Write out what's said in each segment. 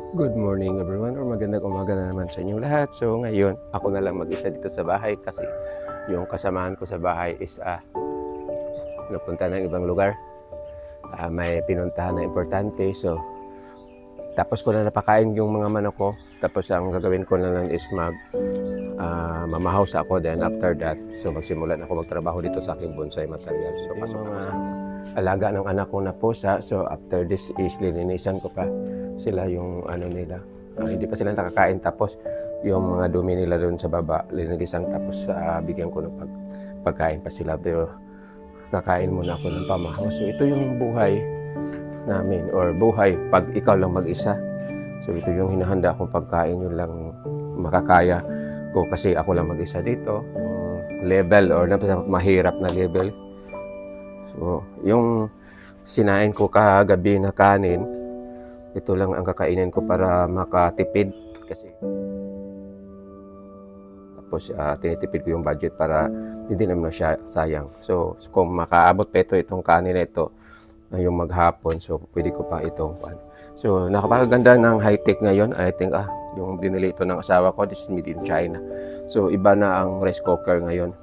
Good morning everyone or magandang umaga na naman sa inyong lahat. So ngayon, ako na lang mag-isa dito sa bahay kasi yung kasamahan ko sa bahay is napunta ng ibang lugar. May pinuntahan na importante. So tapos ko na napakain yung mga manok ko. Tapos ang gagawin ko na lang is mamahouse ako. Then after that, so magsimulan ako magtrabaho dito sa aking bonsai material. So yung mga alaga ng anak ko na pusa. So after this is lininisan ko pa sila yung nila. Hindi pa sila nakakain, tapos yung mga dumi nila doon sa baba linilisan, tapos bigyan ko ng pagkain pa sila, pero kakain muna ako ng pamahaw. So ito yung buhay namin, or buhay pag ikaw lang mag-isa. So ito yung hinahanda kong pagkain, yun lang makakaya ko kasi ako lang mag-isa dito. Yung level or mahirap na level. So yung sinain ko kagabi na kanin, ito lang ang kakainin ko para makatipid kasi tapos tinitipid ko yung budget para hindi naman siya sayang. So kung makaabot pa itong kanin na ito yung maghapon, so pwede ko pa itong so nakapaganda ng high-tech ngayon. I think yung binili ito ng asawa ko, this is made in China. So iba na ang rice cooker ngayon,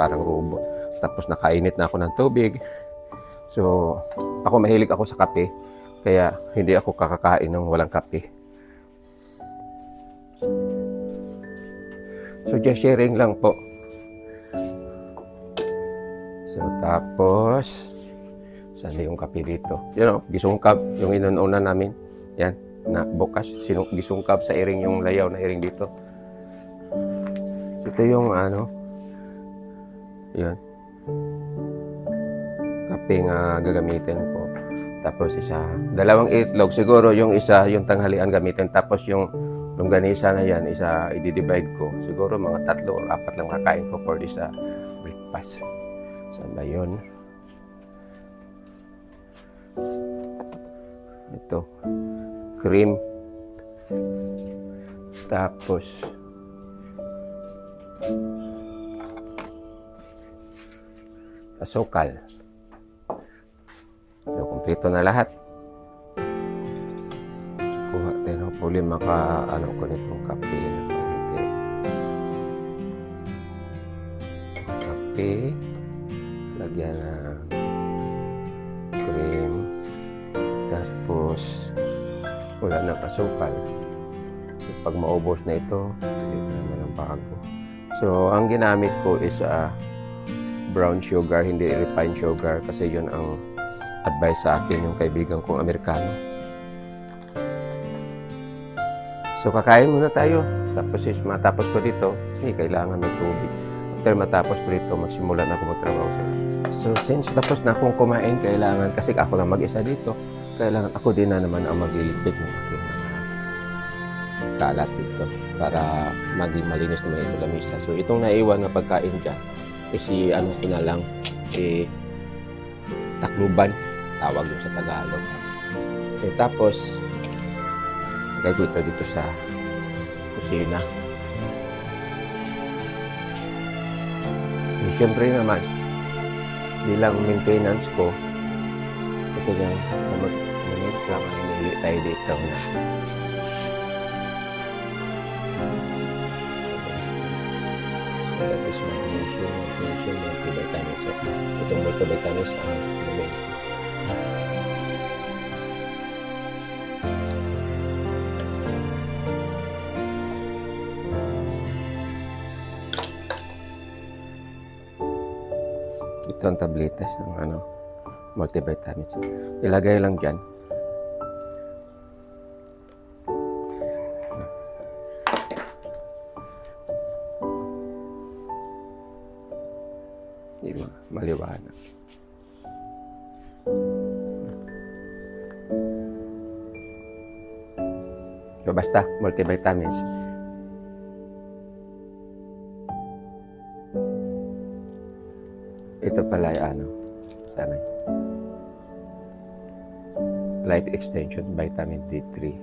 parang robot. Tapos nakainit na ako ng tubig. So ako mahilig ako sa kape, kaya hindi ako kakakain ng walang kape. So just sharing lang po. So tapos saan yung kape dito? Gisungkab yung inununa namin. Yan, na bukas gisungkab sa iring, yung layaw na iring dito. So ito yung yan, kape nga gagamitin ko. Tapos dalawang itlog siguro, yung isa yung tanghalian gamitin, tapos yung longganisa na yan, isa i-divide ko. Siguro mga 3 o 4 lang kakain ko for this breakfast. Saan ba yun? Ito, cream. Tapos asukal. So, kompleto na lahat. Kuha tayo, hopefully ko nitong kape na konti. Kape, lagyan ng cream, tapos wala nang asukal. So, pag maubos na ito, dito naman ang bago. So ang ginamit ko is brown sugar, hindi refined sugar, kasi yun ang advice sa akin yung kaibigan kong Amerikano. So kakain muna tayo. Tapos matapos ko dito, kailangan may tubig. After matapos ko dito, magsimulan ako magtrabaho sila. So since tapos na akong kumain, kailangan, kasi ako lang mag-isa dito, kailangan ako din na naman ang magliligpit ng aking mga kalat dito para maging malinis naman ito lamisa. So itong naiwan na pagkain dyan, ko na lang, takluban, tawag yun sa Tagalog. Tapos lagay ko ito dito sa kusina. Siyempre naman, bilang maintenance ko, ito lang, mag-minute lang, hinili tayo dito na magnesium, multivitamins. Itong multivitamins ito ang tabletas ng multivitamins. Ilagay lang dyan. Di ba? Maliwanag. So basta, multivitamins. Ito pala ay sana life extension vitamin D3.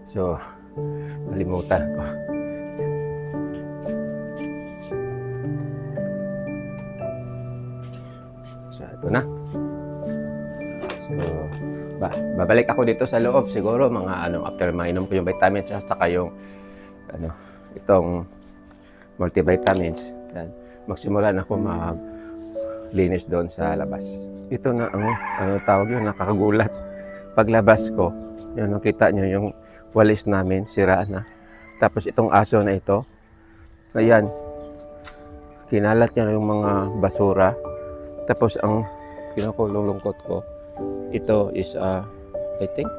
So nalimutan ko. So ito na. So babalik ako dito sa loob siguro mga after mainom ko yung vitamins at saka yung itong multivitamins. Yan. Magsimulan ako maglinis doon sa labas. Ito na ang tawag yun, nakakagulat. Paglabas ko, yun, nakita nyo yung walis namin, sira na. Tapos itong aso na ito, ayan, kinalat niya yung mga basura. Tapos ang kinukulungkot ko, ito is I think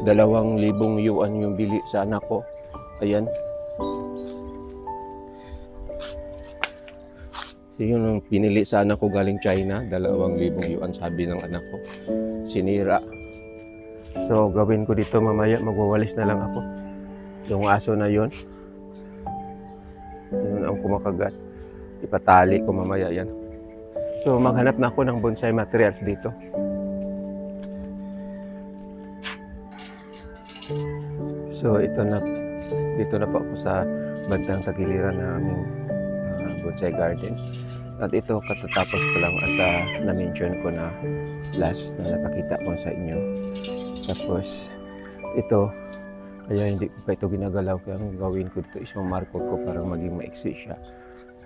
2,000 yuan yung bili sa anak ko. Ayan. So yun ang pinili sa anak ko galing China, 2,000 yuan sabi ng anak ko. Sinira. So gawin ko dito mamaya, magwawalis na lang ako. Yung aso na yun ang kumakagat. Ipatali ko mamaya yan. So maghanap na ako ng bonsai materials dito. So dito na po ako sa bandang tagiliran ng aming bonsai garden. At ito katatapos ko lang as na-mention ko na last na napakita ko sa inyo. Tapos ito, kaya hindi ko pa ito ginagalaw, kaya ang gawin ko dito is mamarkot ko para maging maiksi siya.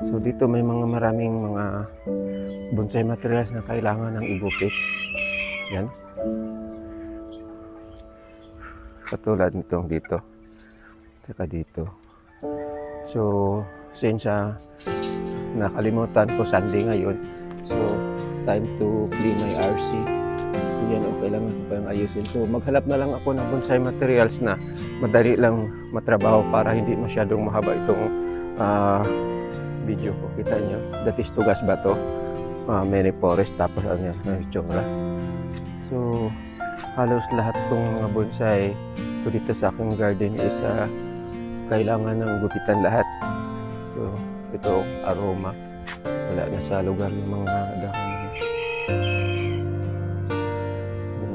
So dito may maraming mga bonsai materials na kailangan ng igupit. Yan. Katulad nitong dito. Saka dito. So since nakalimutan ko Sunday ngayon, so time to clean my RC. Yan, kailangan ko pa yung ayusin. So maghanap na lang ako ng bonsai materials na madali lang matrabaho para hindi masyadong mahaba itong video ko. Kita nyo, that is tugas bato, many forest, tapos ano yan, itsura. So halos lahat kong mga bonsai ko dito sa aking garden is kailangan ng gupitan lahat. So ito aroma, wala na sa lugar ng mga dahon.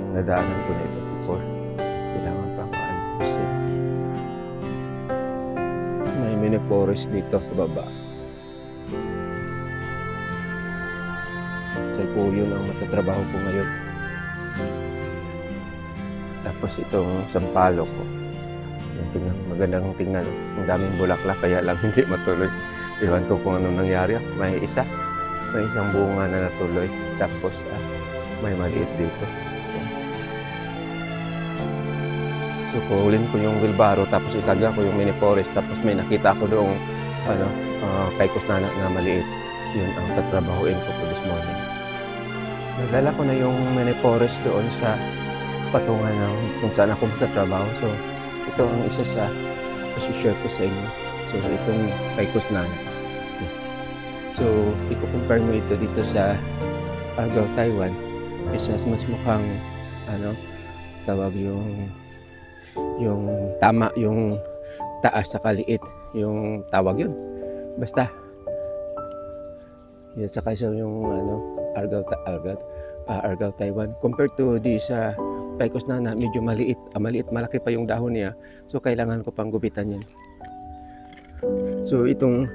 Nadaanan ko na ito before, kailangan pa maayusin. May mini forest dito sa baba. So po yun ang matatrabaho ko ngayon. Tapos itong sampalo ko, tingnan, magandang tingnan, ang daming bulaklak kaya lang hindi matuloy. Iwan ko kung ano nangyari. May isang bunga na natuloy, tapos may maliit dito. So kuhulin ko yung wheelbarrow, tapos itaga ko yung mini forest, tapos may nakita ko doong kaikos na maliit. Yun ang tatrabahuin ko po this morning. Nagdala ko na yung mini forest doon sa patungan ng kung saan ako magtatrabaho. So ito ang isa sa share ko sa inyo. So itong kaikos na. So i-compare mo ito dito sa Argao, Taiwan. Isa mas mukhang tawag yung tama, yung taas sa kaliit, yung tawag yun. Basta yun, saka isa yung Argao, Taiwan. Compared to di sa Paikos Nana, medyo maliit, malaki pa yung dahon niya. So kailangan ko pang gupitan yan. So itong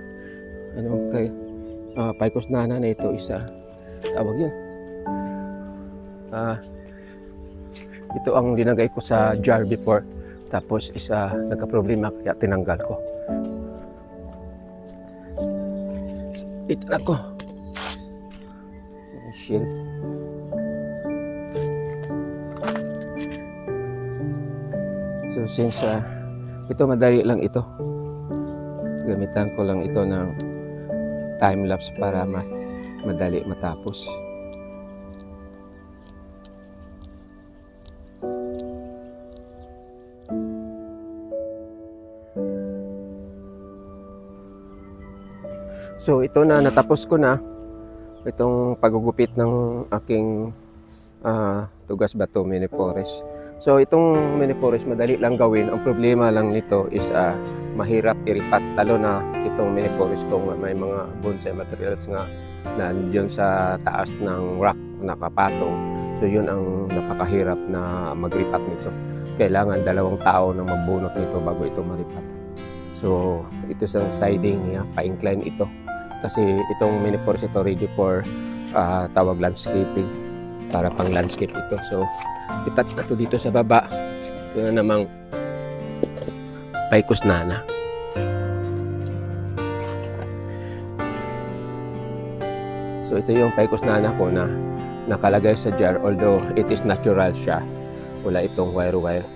Paikos Nana na ito, isa tawag yun. Ito ang dinagay ko sa jar before. Tapos isa nagka-problema kaya tinanggal ko. Ito na ko. Shield. So since ito madali lang ito. Gamitan ko lang ito ng time lapse para mas madali matapos. So ito na, natapos ko na itong paggugupit ng aking tugas bato mini forest. So itong mini forest madali lang gawin. Ang problema lang nito is mahirap iripat, lalo na itong mini forest kung may mga bonsai materials nga na diyon sa taas ng rock nakapatong. So yun ang napakahirap na magripat nito. Kailangan 2 tao na magbunot nito bago ito maripat. So ito sa siding niya, pa-incline ito. Kasi itong mini forest ito ready for tawag landscaping. para pang landscape ito. So lipat na to dito sa baba. Ito na namang Paycos nana. So ito yung Paycos nana ko na nakalagay sa jar, although it is natural siya. Wala itong wire-wire.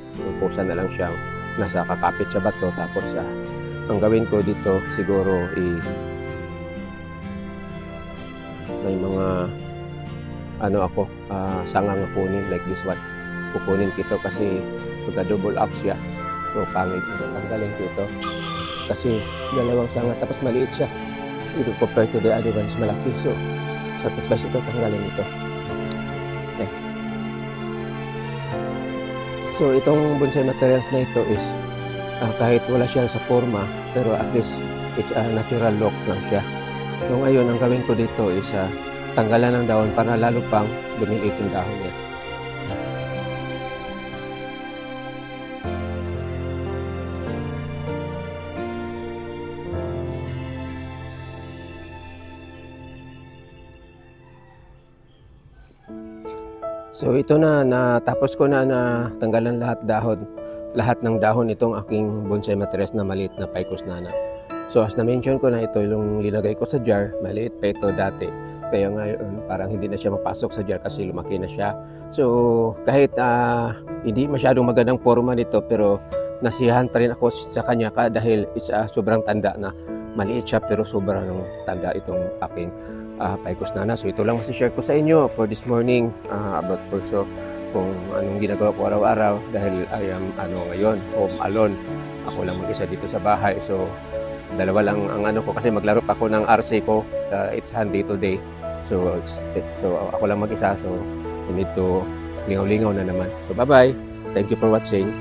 Pusa na lang siyang nasa kakapit sa bato. Tapos ang gawin ko dito siguro may mga sangang kunin like this one. Kukunin ko ito kasi pagka-double up siya. So pangit ito. Tanggalin ko ito. Kasi dalawang sanga tapos maliit siya. Ito compared to the other ones malaki. So sa toothbrush ito, tanggalin ito. Okay. So itong bonsai materials na ito is kahit wala siya sa forma, pero at least it's a natural look lang siya. So ngayon, ang gawin ko dito is tanggalan ng dahon para lalo pang lumiliit yung dahon niya. So ito natapos ko na tanggalan lahat ng dahon itong aking bonsai materials na maliit na Paycos nana. So as na-mention ko na ito yung linagay ko sa jar, maliit pa ito dati. Kaya ngayon parang hindi na siya mapasok sa jar kasi lumaki na siya. So kahit hindi masyadong magandang forma nito pero nasiyahan pa rin ako sa kanya dahil sobrang tanda na. Maliit siya pero sobrang tanda itong aking Paycos nana. So ito lang masishare ko sa inyo for this morning about also kung anong ginagawa ko araw-araw dahil I am ngayon home alone. Ako lang mag-isa dito sa bahay. So dalawa lang ang ko kasi maglaro pa ako ng RC ko. It's Sunday today. So ako lang mag-isa. So I need to lingaw-lingaw na naman. So bye-bye. Thank you for watching.